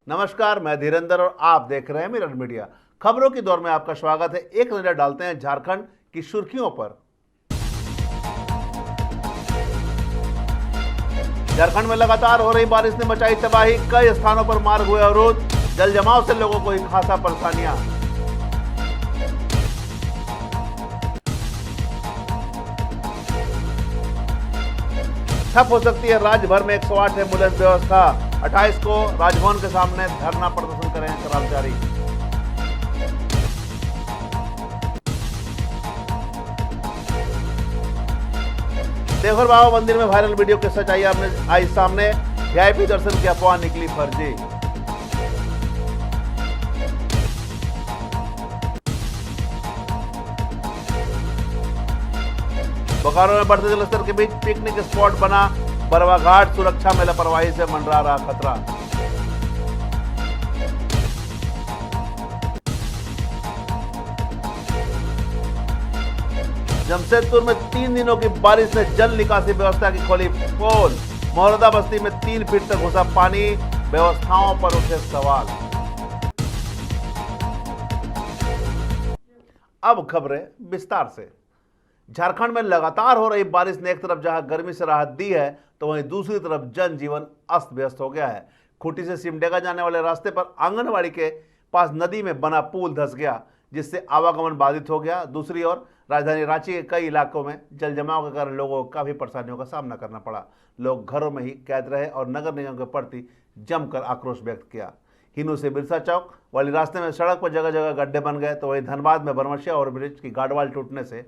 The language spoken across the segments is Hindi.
नमस्कार, मैं धीरेंद्र और आप देख रहे हैं मिरर मीडिया। खबरों की दौर में आपका स्वागत है। एक नजर डालते हैं झारखंड की सुर्खियों पर। झारखंड में लगातार हो रही बारिश ने मचाई तबाही। कई स्थानों पर मार्ग हुए अवरुद्ध। जल जमाव से लोगों को खासा परेशानियां। ठप हो सकती है राज्य भर में 108 एम्बुलेंस व्यवस्था। 28 को राजभवन के सामने धरना प्रदर्शन करेंगे कर्मचारी। देवघर बाबा मंदिर में वायरल वीडियो की सच्चाई आई सामने। वीआईपी दर्शन की अफवाह निकली फर्जी। बोकारो में बढ़ते जलस्तर के बीच पिकनिक स्पॉट बना बरवा घाट। सुरक्षा में लापरवाही से मंडरा रहा खतरा। जमशेदपुर में 3 दिनों की बारिश ने जल निकासी व्यवस्था की खोली पोल। मोहरदा बस्ती में 3 फीट तक घुसा पानी। व्यवस्थाओं पर उठे सवाल। अब खबरें विस्तार से। झारखंड में लगातार हो रही बारिश ने एक तरफ जहां गर्मी से राहत दी है तो वहीं दूसरी तरफ जनजीवन अस्त व्यस्त हो गया है। खूंटी से सिमडेगा जाने वाले रास्ते पर आंगनबाड़ी के पास नदी में बना पुल धंस गया, जिससे आवागमन बाधित हो गया। दूसरी ओर राजधानी रांची के कई इलाकों में जल जमाव के कारण लोगों को काफी परेशानियों का सामना करना पड़ा। लोग घरों में ही कैद रहे और नगर निगम के प्रति जमकर आक्रोश व्यक्त किया। हिनू से बिरसा चौक वाली रास्ते में सड़क पर जगह जगह गड्ढे बन गए तो वहीं धनबाद में बरमसिया और ब्रिज की गार्डवाल टूटने से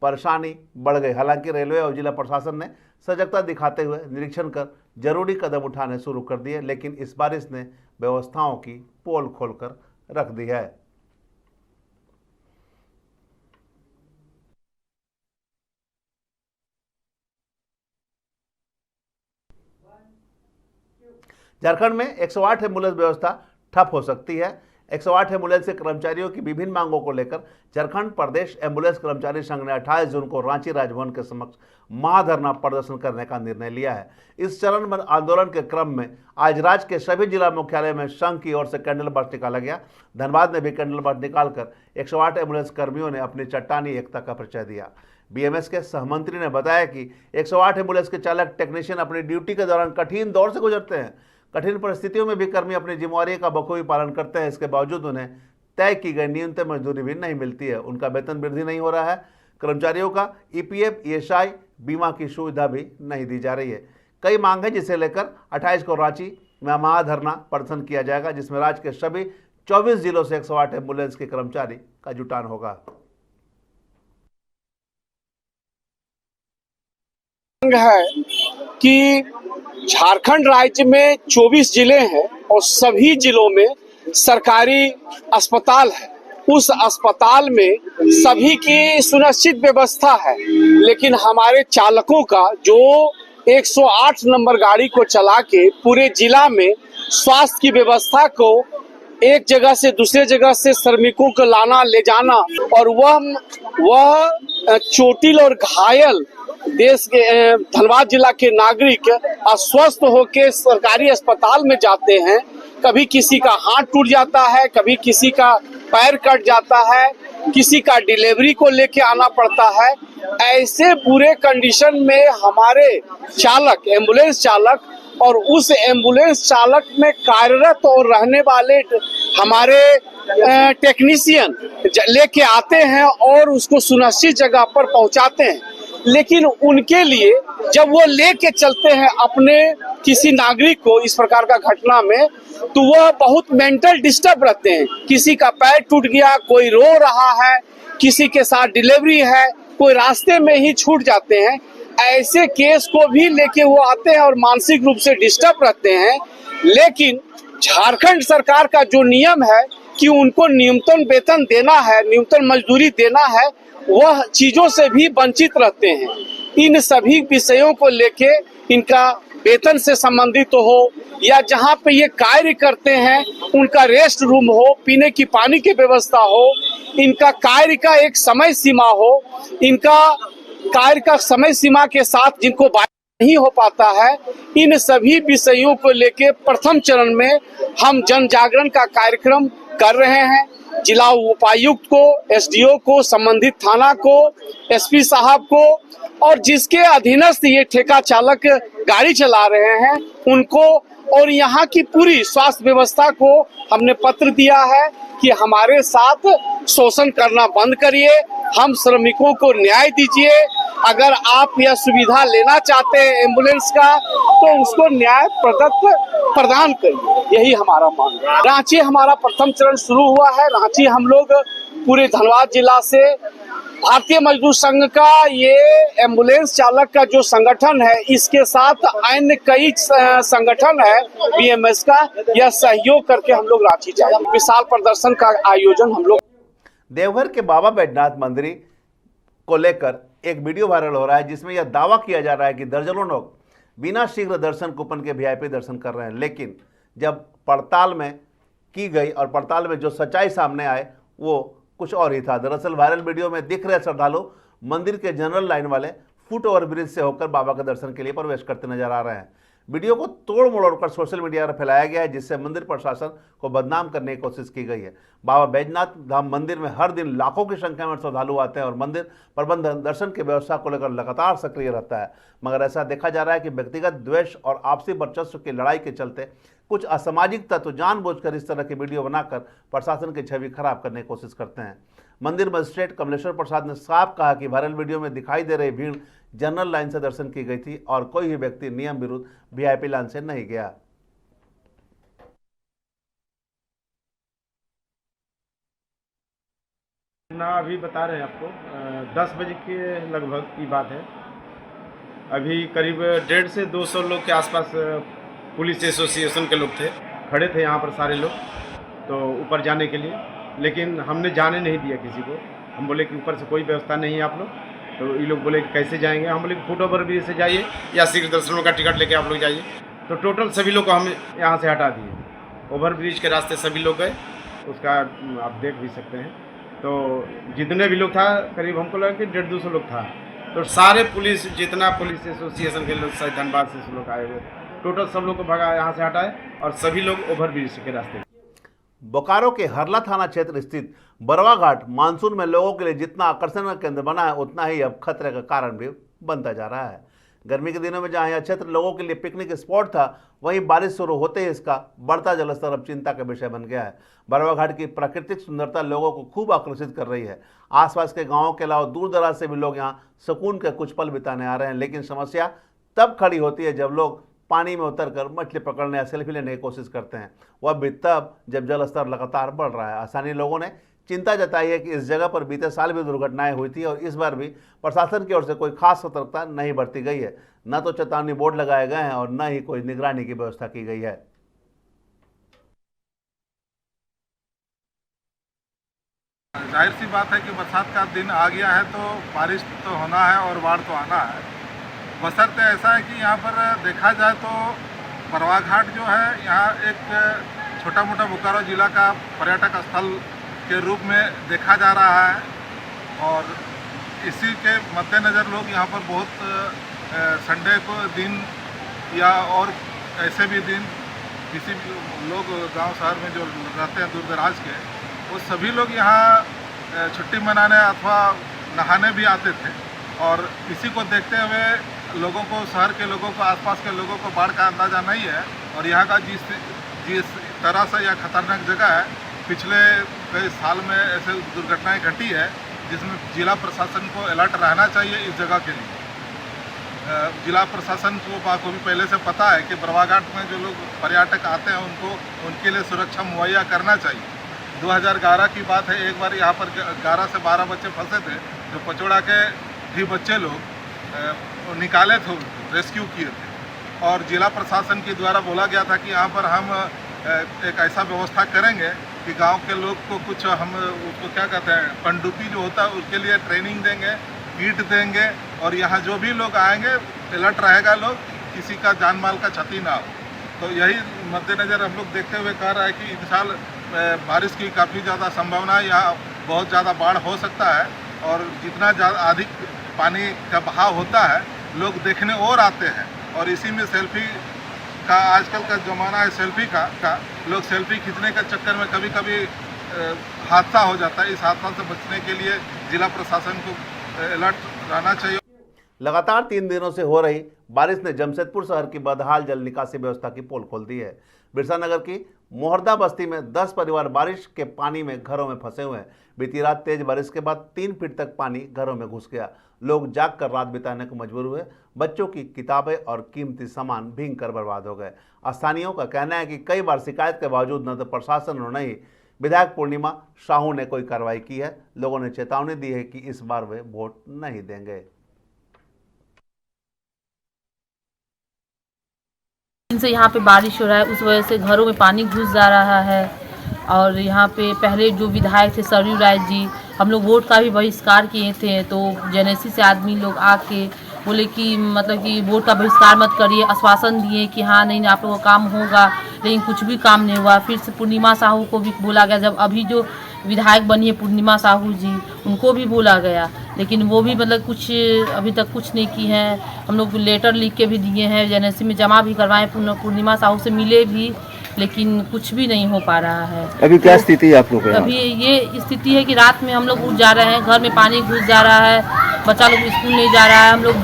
परेशानी बढ़ गई। हालांकि रेलवे और जिला प्रशासन ने सजगता दिखाते हुए निरीक्षण कर जरूरी कदम उठाने शुरू कर दिए, लेकिन इस बारिश ने व्यवस्थाओं की पोल खोलकर रख दी है। झारखंड में 108 एम्बुलेंस व्यवस्था ठप हो सकती है। 108 एम्बुलेंस के कर्मचारियों की विभिन्न मांगों को लेकर झारखंड प्रदेश एम्बुलेंस कर्मचारी संघ ने 28 जून को रांची राजभवन के समक्ष महाधरना प्रदर्शन करने का निर्णय लिया है। इस चरणबद्ध आंदोलन के क्रम में आज राज्य के सभी जिला मुख्यालय में संघ की ओर से कैंडल मार्च निकाला गया। धनबाद में भी कैंडल मार्च निकालकर 108 एम्बुलेंस कर्मियों ने अपनी चट्टानी एकता का परिचय दिया। बीएमएस के सहमंत्री ने बताया कि 108 एम्बुलेंस के चालक टेक्नीशियन अपनी ड्यूटी के दौरान कठिन दौर से गुजरते हैं। कठिन परिस्थितियों में भी कर्मी अपनी जिम्मेवारी का बखूबी पालन करते हैं। इसके बावजूद उन्हें तय की गई न्यूनतम मजदूरी भी नहीं मिलती है। उनका वेतन वृद्धि नहीं हो रहा है। कर्मचारियों का ईपीएफ, ईएसआई बीमा की सुविधा भी नहीं दी जा रही है। कई मांग है जिसे लेकर 28 को रांची में महाधरना प्रदर्शन किया जाएगा, जिसमें राज्य के सभी 24 जिलों से 108 एम्बुलेंस के कर्मचारी का जुटान होगा। है कि झारखंड राज्य में 24 जिले हैं और सभी जिलों में सरकारी अस्पताल है। उस अस्पताल में सभी की सुनिश्चित व्यवस्था है, लेकिन हमारे चालकों का जो 108 नंबर गाड़ी को चला के पूरे जिला में स्वास्थ्य की व्यवस्था को एक जगह से दूसरे जगह से श्रमिकों को लाना ले जाना, और वह चोटिल और घायल देश के धनबाद जिला के नागरिक अस्वस्थ होकर सरकारी अस्पताल में जाते हैं। कभी किसी का हाथ टूट जाता है, कभी किसी का पैर कट जाता है, किसी का डिलीवरी को लेके आना पड़ता है। ऐसे बुरे कंडीशन में हमारे चालक, एम्बुलेंस चालक और उस एम्बुलेंस चालक में कार्यरत और रहने वाले हमारे टेक्नीशियन लेके आते हैं और उसको सुनिश्चित जगह पर पहुंचाते हैं। लेकिन उनके लिए जब वो लेके चलते हैं अपने किसी नागरिक को इस प्रकार का घटना में, तो वह बहुत मेंटल डिस्टर्ब रहते हैं। किसी का पैर टूट गया, कोई रो रहा है, किसी के साथ डिलीवरी है, कोई रास्ते में ही छूट जाते हैं। ऐसे केस को भी लेके वो आते हैं और मानसिक रूप से डिस्टर्ब रहते हैं। लेकिन झारखंड सरकार का जो नियम है कि उनको न्यूनतम वेतन देना है, न्यूनतम मजदूरी देना है, वह चीजों से भी वंचित रहते हैं। इन सभी विषयों को लेके इनका वेतन से संबंधित हो या जहां पे ये कार्य करते हैं उनका रेस्ट रूम हो, पीने की पानी की व्यवस्था हो, इनका कार्य का एक समय सीमा हो, इनका कार्य का समय सीमा के साथ जिनको नहीं हो पाता है। इन सभी विषयों को लेके प्रथम चरण में हम जन जागरण का कार्यक्रम कर रहे हैं। जिला उपायुक्त को, एसडीओ को, संबंधित थाना को, एसपी साहब को और जिसके अधीनस्थ ये ठेका चालक गाड़ी चला रहे हैं उनको और यहाँ की पूरी स्वास्थ्य व्यवस्था को हमने पत्र दिया है कि हमारे साथ शोषण करना बंद करिए, हम श्रमिकों को न्याय दीजिए। अगर आप यह सुविधा लेना चाहते हैं एम्बुलेंस का तो उसको न्याय प्रदान करिए, यही हमारा मांग है। रांची हमारा प्रथम चरण शुरू हुआ है। रांची हम लोग पूरे धनबाद जिला से भारतीय मजदूर संघ का ये एम्बुलेंस चालक का जो संगठन है इसके साथ अन्य कई संगठन है बीएमएस का, यह सहयोग करके हम लोग रांची जाएंगे। विशाल प्रदर्शन का आयोजन हम लोग देवघर के बाबा बैजनाथ मंदिर को लेकर एक वीडियो वायरल हो रहा है जिसमें यह दावा किया जा रहा है कि दर्जनों लोग बिना शीघ्र दर्शन कूपन के वीआईपी दर्शन कर रहे हैं, लेकिन जब पड़ताल में की गई और पड़ताल में जो सच्चाई सामने आए वो कुछ और ही था। दरअसल वायरल वीडियो में दिख रहे श्रद्धालु मंदिर के जनरल लाइन वाले फुट ओवर ब्रिज से होकर बाबा के दर्शन के लिए प्रवेश करते नजर आ रहे हैं। वीडियो को तोड़ मरोड़ कर सोशल मीडिया पर फैलाया गया है जिससे मंदिर प्रशासन को बदनाम करने की कोशिश की गई है। बाबा बैजनाथ धाम मंदिर में हर दिन लाखों की संख्या में श्रद्धालु आते हैं और मंदिर प्रबंधन दर्शन की व्यवस्था को लेकर लगातार सक्रिय रहता है, मगर ऐसा देखा जा रहा है कि व्यक्तिगत द्वेष और आपसी वर्चस्व की लड़ाई के चलते कुछ असामाजिक तत्व जानबूझकर इस तरह की वीडियो बनाकर प्रशासन की छवि खराब करने की कोशिश करते हैं। मंदिर मजिस्ट्रेट कमलेश्वर प्रसाद ने साफ कहा कि वायरल वीडियो में दिखाई दे रही भीड़ जनरल लाइन से दर्शन की गई थी और कोई भी व्यक्ति नियम विरुद्ध वीआईपी लाइन से नहीं गया। ना अभी बता रहे हैं आपको 10 बजे के लगभग की बात है। अभी करीब 150 से 200 लोग के आसपास पुलिस एसोसिएशन के लोग थे, खड़े थे यहाँ पर सारे लोग तो ऊपर जाने के लिए, लेकिन हमने जाने नहीं दिया किसी को। हम बोले कि ऊपर से कोई व्यवस्था नहीं है आप लोग, तो ये लोग बोले कि कैसे जाएंगे। हम बोले कि फुट ओवर ब्रिज से जाइए या शीघ्र दर्शनों का टिकट लेके आप लोग जाइए। तो टोटल सभी लोग को हम यहाँ से हटा दिए। ओवर ब्रिज के रास्ते सभी लोग गए, उसका आप देख भी सकते हैं। तो जितने भी लोग था करीब हमको लगा कि 150-200 लोग था। तो सारे पुलिस जितना पुलिस एसोसिएशन के लोग शायद धनबाद से लोग आए हुए, टोटल सब लोग को भगा यहाँ से हटाए और सभी लोग ओवर ब्रिज के रास्ते। बोकारो के हरला थाना क्षेत्र स्थित बरवा घाट मानसून में लोगों के लिए जितना आकर्षण का केंद्र बना है उतना ही अब खतरे का कारण भी बनता जा रहा है। गर्मी के दिनों में जहां यह क्षेत्र लोगों के लिए पिकनिक स्पॉट था, वहीं बारिश शुरू होते ही इसका बढ़ता जलस्तर अब चिंता का विषय बन गया है। बरवा घाट की प्राकृतिक सुंदरता लोगों को खूब आकर्षित कर रही है। आसपास के गाँवों के अलावा दूर दराज से भी लोग यहाँ सुकून के कुछ पल बिताने आ रहे हैं, लेकिन समस्या तब खड़ी होती है जब लोग पानी में उतरकर मछली पकड़ने या सेल्फी लेने की कोशिश करते हैं, वह भी तब जब जल स्तर लगातार बढ़ रहा है। स्थानीय लोगों ने चिंता जताई है कि इस जगह पर बीते साल भी दुर्घटनाएं हुई थी और इस बार भी प्रशासन की ओर से कोई खास सतर्कता नहीं बरती गई है। न तो चेतावनी बोर्ड लगाए गए हैं और न ही कोई निगरानी की व्यवस्था की गई है। जाहिर सी बात है कि बरसात का दिन आ गया है तो बारिश तो होना है और बाढ़ तो आना है। बशर्ते ऐसा है कि यहाँ पर देखा जाए तो बरवा घाट जो है यहाँ एक छोटा मोटा बोकारो जिला का पर्यटक स्थल के रूप में देखा जा रहा है और इसी के मद्देनज़र लोग यहाँ पर बहुत संडे को दिन या और ऐसे भी दिन किसी भी लोग गांव शहर में जो रहते हैं दूर दराज के, वो सभी लोग यहाँ छुट्टी मनाने अथवा नहाने भी आते थे और इसी को देखते हुए लोगों को, शहर के लोगों को, आसपास के लोगों को बाढ़ का अंदाज़ा नहीं है और यहाँ का जिस तरह से यह खतरनाक जगह है, पिछले कई साल में ऐसे दुर्घटनाएं घटी है जिसमें जिला प्रशासन को अलर्ट रहना चाहिए इस जगह के लिए। जिला प्रशासन को बाखूबी पहले से पता है कि बरवा घाट में जो लोग पर्यटक आते हैं उनके लिए सुरक्षा मुहैया करना चाहिए। 2011 की बात है, एक बार यहाँ पर 11 से 12 बच्चे फंसे थे जो पचौड़ा के भी बच्चे लोग निकाले थे, रेस्क्यू किए थे और जिला प्रशासन के द्वारा बोला गया था कि यहाँ पर हम एक ऐसा व्यवस्था करेंगे कि गांव के लोग को कुछ हम उसको क्या कहते हैं पनडुब्बी जो होता है उसके लिए ट्रेनिंग देंगे, किट देंगे और यहाँ जो भी लोग आएंगे अलर्ट रहेगा लोग, किसी का जान माल का क्षति ना हो। तो यही मद्देनज़र हम लोग देखते हुए कह रहे हैं कि इस साल बारिश की काफ़ी ज़्यादा संभावना है, यहाँ बहुत ज़्यादा बाढ़ हो सकता है और जितना ज़्यादा अधिक पानी का बहाव होता है लोग देखने और आते हैं। और इसी में सेल्फी का आजकल का ज़माना है, सेल्फी का लोग सेल्फी खींचने के चक्कर में कभी कभी हादसा हो जाता है। इस हादसा से बचने के लिए जिला प्रशासन को अलर्ट रहना चाहिए। लगातार 3 दिनों से हो रही बारिश ने जमशेदपुर शहर की बदहाल जल निकासी व्यवस्था की पोल खोल दी है। बिरसा नगर की मोहर्दा बस्ती में 10 परिवार बारिश के पानी में घरों में फंसे हुए हैं। बीती रात तेज बारिश के बाद 3 फीट तक पानी घरों में घुस गया। लोग जाग कर रात बिताने को मजबूर हुए। बच्चों की किताबें और कीमती सामान भीग कर बर्बाद हो गए। स्थानीयों का कहना है कि कई बार शिकायत के बावजूद न तो प्रशासन और न ही विधायक पूर्णिमा साहू ने कोई कार्रवाई की है। लोगों ने चेतावनी दी है कि इस बार वे वोट नहीं देंगे। दिन से यहाँ पे बारिश हो रहा है, उस वजह से घरों में पानी घुस जा रहा है। और यहाँ पे पहले जो विधायक थे सरयू राय जी, हम लोग वोट का भी बहिष्कार किए थे, तो जेनेसी से आदमी लोग आके बोले कि मतलब कि वोट का बहिष्कार मत करिए। आश्वासन दिए कि हाँ नहीं आप लोगों का काम होगा, लेकिन कुछ भी काम नहीं हुआ। फिर से पूर्णिमा साहू को भी बोला गया, जब अभी जो विधायक बनी है पूर्णिमा साहू जी, उनको भी बोला गया, लेकिन वो भी मतलब कुछ अभी तक कुछ नहीं की हैं। हम लोग लेटर लिख के भी दिए हैं, जेनेसी में जमा भी करवाएं, पूर्णिमा साहू से मिले भी, लेकिन कुछ भी नहीं हो पा रहा है। अभी क्या स्थिति है आप लोग? अभी ये स्थिति है कि रात में हम लोग उठ जा रहे हैं, घर में पानी घुस जा रहा है, बच्चा लोग स्कूल नहीं जा रहा है, हम लोग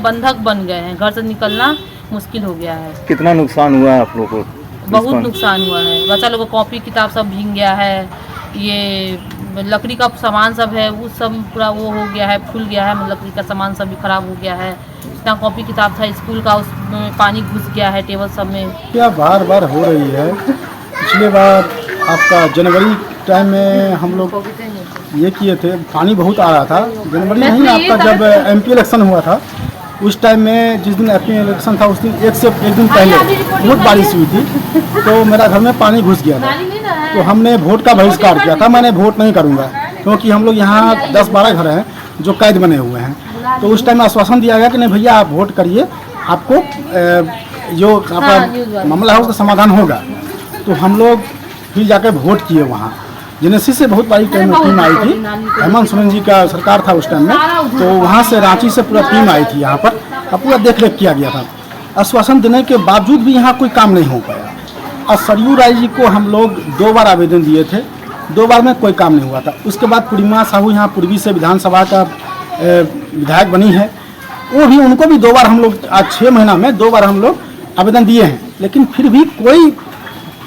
बंधक बन गए हैं, घर से निकलना मुश्किल हो गया है। कितना नुकसान हुआ है आप लोगों को? बहुत नुकसान हुआ है, बच्चा लोग को कॉपी किताब सब भीग गया है। ये लकड़ी का सामान सब है वो सब पूरा वो हो गया है, फूल गया है, लकड़ी का सामान सब भी खराब हो गया है। इतना कॉपी किताब था स्कूल का, उसमें पानी घुस गया है, टेबल सब में। क्या बार बार हो रही है। पिछले बार आपका जनवरी टाइम में हम लोग ये किए थे, पानी बहुत आ रहा था। जनवरी नहीं, आपका जब एमपी इलेक्शन हुआ था उस टाइम में, जिस दिन एमपी इलेक्शन था उस दिन एक दिन पहले बहुत बारिश हुई थी, तो मेरा घर में पानी घुस गया था। तो हमने वोट का बहिष्कार किया था। मैंने वोट नहीं करूंगा क्योंकि हम लोग यहाँ 10-12 घर हैं जो कैद बने हुए हैं। तो उस टाइम आश्वासन दिया गया कि नहीं भैया आप वोट करिए, आपको जो आपका मामला है उसका समाधान होगा। तो हम लोग फिर जाकर वोट किए वहाँ। जेनेसी से बहुत बड़ी टीम आई थी, हेमंत सोरेन जी का सरकार था उस टाइम में, तो वहाँ से रांची से पूरा टीम आई थी यहाँ पर, और पूरा देख रेख किया गया था। आश्वासन देने के बावजूद भी यहाँ कोई काम नहीं हो पाया। और सरयू राय जी को हम लोग 2 बार आवेदन दिए थे, 2 बार में कोई काम नहीं हुआ था। उसके बाद पूर्णिमा साहू यहाँ पूर्वी से विधानसभा का विधायक बनी है, वो भी उनको भी 2 बार हम लोग आज 6 महीना में 2 बार हम लोग आवेदन दिए हैं, लेकिन फिर भी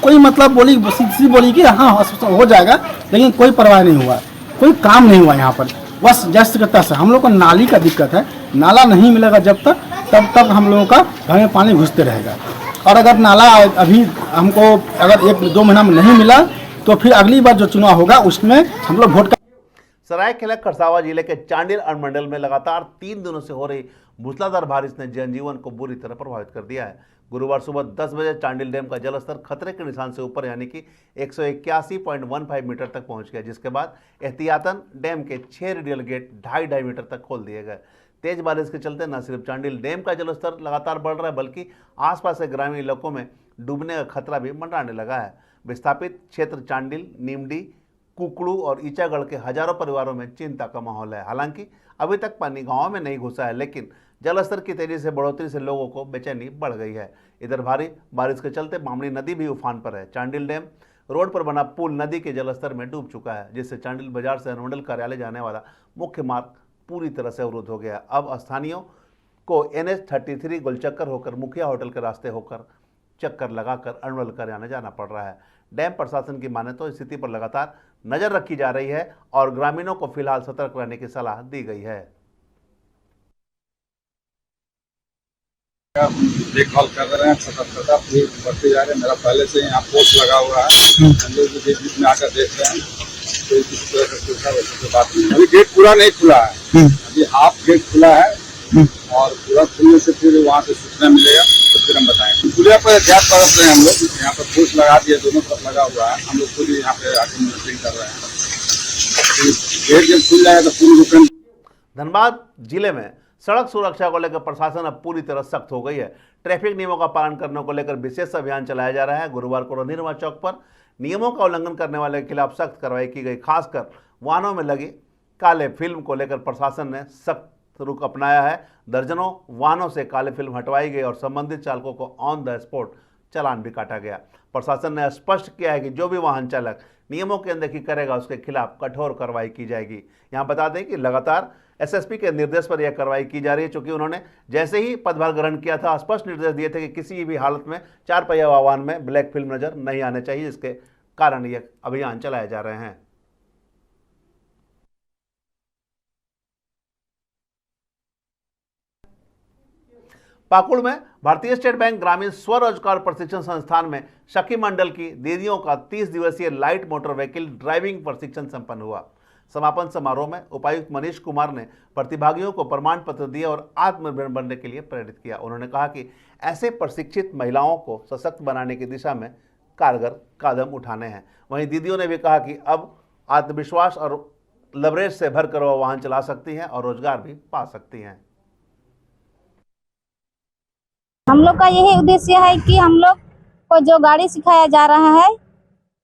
कोई मतलब बोली कि हाँ हो जाएगा, लेकिन कोई परवाह नहीं हुआ, कोई काम नहीं हुआ यहाँ पर। बस जस्ट करता से हम लोग को नाली का दिक्कत है, नाला नहीं मिलेगा जब तक तब तक हम लोगों का घर में पानी घुसते रहेगा। और अगर नाला अभी हमको अगर 1-2 महीना में नहीं मिला तो फिर अगली बार जो चुनाव होगा उसमें हम लोग वोट का। सरायकेला खरसावां जिले के चांडिल अनुमंडल में लगातार 3 दिनों से हो रही मूसलाधार बारिश ने जनजीवन को बुरी तरह प्रभावित कर दिया है। गुरुवार सुबह 10 बजे चांडिल डैम का जलस्तर खतरे के निशान से ऊपर यानी कि 181.15 मीटर तक पहुंच गया, जिसके बाद एहतियातन डैम के 6 रेडियल गेट 2.5 मीटर तक खोल दिए गए। तेज बारिश के चलते न सिर्फ चांडिल डैम का जलस्तर लगातार बढ़ रहा है, बल्कि आसपास के ग्रामीण इलाकों में डूबने का खतरा भी मंडराने लगा है। विस्थापित क्षेत्र चांडिल, नीमडी, कुकड़ू और ईचागढ़ के हजारों परिवारों में चिंता का माहौल है। हालांकि अभी तक पानी गांवों में नहीं घुसा है, लेकिन जलस्तर की तेजी से बढ़ोतरी से लोगों को बेचैनी बढ़ गई है। इधर भारी बारिश के चलते बामणी नदी भी उफान पर है। चांडिल डैम रोड पर बना पुल नदी के जलस्तर में डूब चुका है, जिससे चांडिल बाजार से अनुमंडल कार्यालय जाने वाला मुख्य मार्ग पूरी तरह से अवरुद्ध हो गया। अब स्थानीयों को NH-33 गोलचक्कर होकर मुखिया होटल के रास्ते होकर चक्कर लगाकर अनुमंडल कार्यालय जाना पड़ रहा है। डैम प्रशासन की माने तो स्थिति पर लगातार नजर रखी जा रही है और ग्रामीणों को फिलहाल सतर्क रहने की सलाह दी गई है। देखभाल कर रहे हैं, सतर्कता पूरी बढ़ते जा रहे हैं। मेरा पहले से यहाँ पोस्ट लगा हुआ है, हम लोग भी बीच में आकर देख रहे हैं। कोई किसी तरह का सुविधा वैसे बात नहीं। अभी गेट पूरा नहीं खुला है, अभी हाफ गेट खुला है और पूरा खुलने से फिर वहाँ से सूचना मिलेगा तो फिर हम बताएंगे। पुलिया पर एहतियात बरत रहे हैं हम लोग, यहाँ पर पोस्ट लगा दिया, दोनों तरफ लगा हुआ है। हम लोग खुद ही यहाँ पे आगे मॉनिटरिंग कर रहे हैं। गेट जब खुल जाएगा तो पूरी रुकन। धनबाद जिले में सड़क सुरक्षा को लेकर प्रशासन अब पूरी तरह सख्त हो गई है। ट्रैफिक नियमों का पालन करने को लेकर विशेष अभियान चलाया जा रहा है। गुरुवार को रणधीरवा चौक पर नियमों का उल्लंघन करने वाले के खिलाफ सख्त कार्रवाई की गई। खासकर वाहनों में लगी काले फिल्म को लेकर प्रशासन ने सख्त रुख अपनाया है। दर्जनों वाहनों से काली फिल्म हटवाई गई और संबंधित चालकों को ऑन द स्पॉट चालान भी काटा गया। प्रशासन ने स्पष्ट किया है कि जो भी वाहन चालक नियमों की अनदेखी करेगा उसके खिलाफ कठोर कार्रवाई की जाएगी। यहाँ बता दें कि लगातार एसएसपी के निर्देश पर यह कार्रवाई की जा रही है, चूंकि उन्होंने जैसे ही पदभार ग्रहण किया था स्पष्ट निर्देश दिए थे कि किसी भी हालत में 4 पहिया वाहन में ब्लैक फिल्म नजर नहीं आने चाहिए, जिसके कारण यह अभियान चलाए जा रहे हैं। पाकुड़ में भारतीय स्टेट बैंक ग्रामीण स्वरोजगार प्रशिक्षण संस्थान में सखी मंडल की दीदियों का 30 दिवसीय लाइट मोटर व्हीकल ड्राइविंग प्रशिक्षण संपन्न हुआ। समापन समारोह में उपायुक्त मनीष कुमार ने प्रतिभागियों को प्रमाण पत्र दिए और आत्मनिर्भर बनने के लिए प्रेरित किया। उन्होंने कहा कि ऐसे प्रशिक्षित महिलाओं को सशक्त बनाने की दिशा में कारगर कदम उठाने हैं। वहीं दीदियों ने भी कहा कि अब आत्मविश्वास और लवरेज से भरकर वह वाहन चला सकती हैं और रोजगार भी पा सकती हैं। हम लोग का यही उद्देश्य है कि हम लोग को जो गाड़ी सिखाया जा रहा है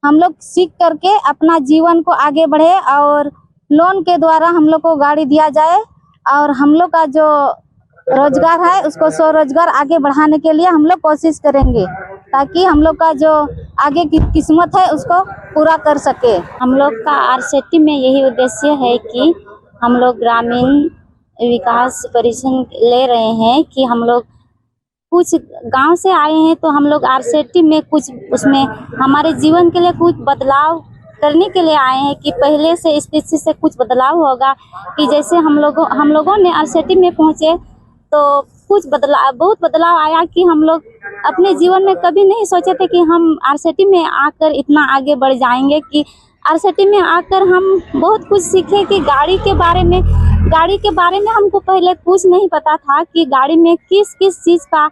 हम लोग सीख करके अपना जीवन को आगे बढ़े और लोन के द्वारा हम लोग को गाड़ी दिया जाए और हम लोग का जो रोजगार है उसको स्वरोजगार आगे बढ़ाने के लिए हम लोग कोशिश करेंगे ताकि हम लोग का जो आगे की किस्मत है उसको पूरा कर सके। हम लोग का आरसेटी में यही उद्देश्य है कि हम लोग ग्रामीण विकास परिषद ले रहे हैं कि हम लोग कुछ गांव से आए हैं तो हम लोग आरसेटी में कुछ उसमें हमारे जीवन के लिए कुछ बदलाव करने के लिए आए हैं कि पहले से स्थिति से कुछ बदलाव होगा कि जैसे हम लोगों ने आरसेटी में पहुंचे तो बहुत बदलाव आया कि हम लोग अपने जीवन में कभी नहीं सोचे थे कि हम आरसेटी में आकर इतना आगे बढ़ जाएंगे कि आरसेटी में आकर हम बहुत कुछ सीखे कि गाड़ी के बारे में हमको पहले कुछ नहीं पता था कि गाड़ी में किस किस चीज़ का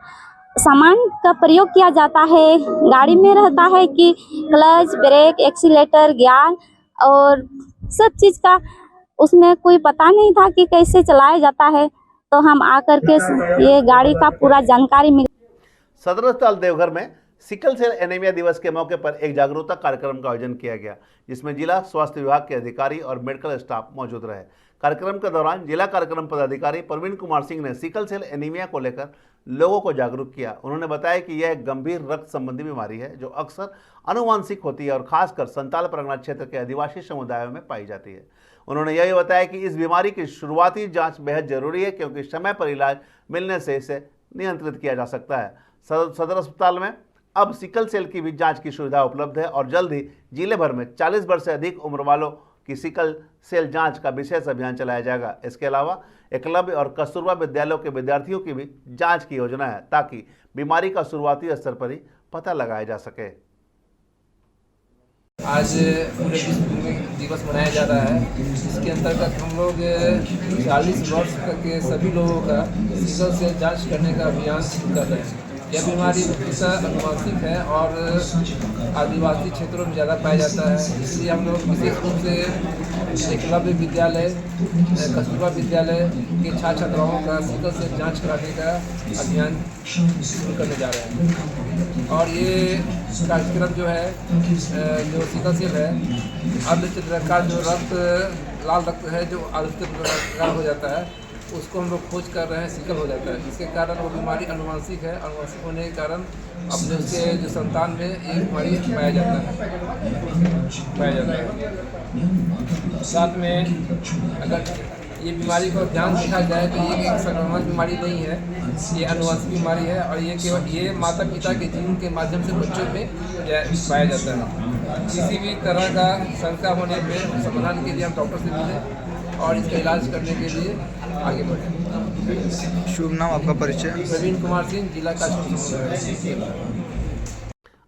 सामान का प्रयोग किया जाता है। गाड़ी में रहता है कि क्लच, ब्रेक, एक्सीलेटर, गियर और सब चीज़ का उसमें कोई पता नहीं था कि कैसे चलाया जाता है। तो हम आकर के ये गाड़ी का पूरा जानकारी मिल। सदर अस्पताल देवघर में सिकल सेल एनीमिया दिवस के मौके पर एक जागरूकता कार्यक्रम का आयोजन किया गया, जिसमें जिला स्वास्थ्य विभाग के अधिकारी और मेडिकल स्टाफ मौजूद रहे। कार्यक्रम के दौरान जिला कार्यक्रम पदाधिकारी प्रवीण कुमार सिंह ने सिकल सेल एनीमिया को लेकर लोगों को जागरूक किया। उन्होंने बताया कि यह एक गंभीर रक्त संबंधी बीमारी है जो अक्सर आनुवंशिक होती है और खासकर संताल परगना क्षेत्र के आदिवासी समुदायों में पाई जाती है। उन्होंने यह बताया कि इस बीमारी की शुरुआती जांच बेहद जरूरी है, क्योंकि समय पर इलाज मिलने से इसे नियंत्रित किया जा सकता है। सदर अस्पताल में अब सिकल सेल की भी जांच की सुविधा उपलब्ध है और जल्द ही जिले भर में 40 वर्ष से अधिक उम्र वालों की सिकल सेल जांच का विशेष अभियान चलाया जाएगा। इसके अलावा एकलव्य और कस्तूरबा विद्यालयों के विद्यार्थियों की भी जांच की योजना है, ताकि बीमारी का शुरुआती स्तर पर ही पता लगाया जा सके। आज पूरे विश्व में दिवस मनाया जा रहा है, जिसके अंतर्गत हम लोग 40 वर्ष के सभी लोगों का सिकल सेल जांच करने का अभियान कर रहे हैं। यह बीमारी मुख्यतः आनुवंशिक है और आदिवासी क्षेत्रों में ज़्यादा पाया जाता है, इसलिए हम लोग विशेष रूप से एकलव्य विद्यालय, कस्तूरबा विद्यालय के छात्र छात्राओं का सिकल सेल जांच कराने का अभियान शुरू करने जा रहे हैं। और ये कार्यक्रम जो है जो सिकल सेल है, अर्धचंद्र का जो लाल रक्त है जो अर्धचंद्र हो जाता है उसको हम लोग खोज कर रहे हैं, सिकल हो जाता है, जिसके कारण वो बीमारी आनुवंशिक है। आनुवंशिक होने के कारण अपने उसके जो संतान में ये बीमारी पाया जाता है। साथ में अगर ये बीमारी को ध्यान देखा जाए तो ये एक संक्रामक बीमारी नहीं है, ये आनुवंशिक बीमारी है और ये केवल ये माता पिता के जीन के माध्यम से बच्चों में पाया जाता है। किसी भी तरह का शंका होने पर समाधान के लिए हम डॉक्टर से मिलें और इसका इलाज करने के लिए आगे बढ़े। शुभ नाम आपका परिचय? प्रवीण कुमार सिंह, जिला का।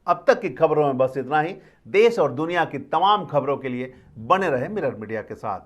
अब तक की खबरों में बस इतना ही। देश और दुनिया की तमाम खबरों के लिए बने रहे मिरर मीडिया के साथ।